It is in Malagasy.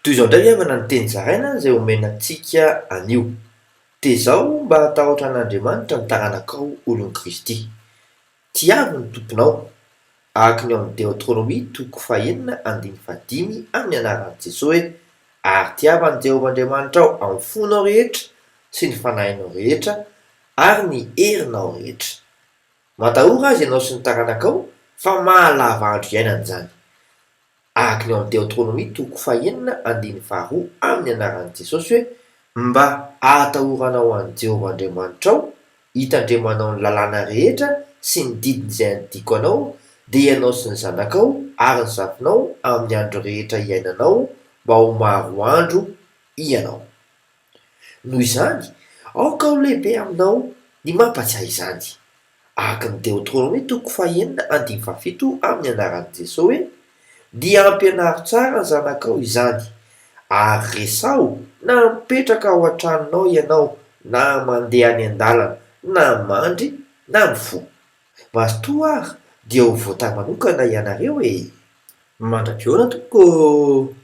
Toy izao indray havana ny teny zaraina izay omenantsika anio. Tezao mba hatahotra an'Andriamanitra ny taranakao olon'i Kristy. Tiavo ny tomponao, araka ny ao amin'ny Deutéronomie toko fahaenina andiny fahadimy amin'ny anaran'i Jesosy hoe: ary tiava ny Jehovah Andriamanitra ao amin'ny fonao rehetra sy ny fanahinao rehetra ary ny herinao rehetra. Matahora azy ianao sy ny taranakao fa mahalava andro iainana izany. Araka ny ao amin'ny Deutéronomie toko fahaenina andiny faharoa amin'ny anaran'i Jesosy hoe: mba ahatahoranao an'i Jehovah Andriamanitra ao, hitandremanao ny lalàna rehetra sy ny didiny izay nodiko anao, dia ianao sy ny zanakao ary ny zafinao amin'ny andro rehetra iainanao mba ho maro andro ianao. Noho izany, aoka ho lehibe aminao ny mampatsiahy izany. Araka ny Deutéronomie toko fahaenina andiny fahafito amin'ny anaran'i Jesosy hoe: dia ampianaro tsara ny zanakao izany, ary resao na mipetraka ao an-tranonao ianao, na mandeha any an-dalana, na mandry, na mifoha. Matoa ary dia ho voatary manokana ianareo e! Mandram-pioana tompoko.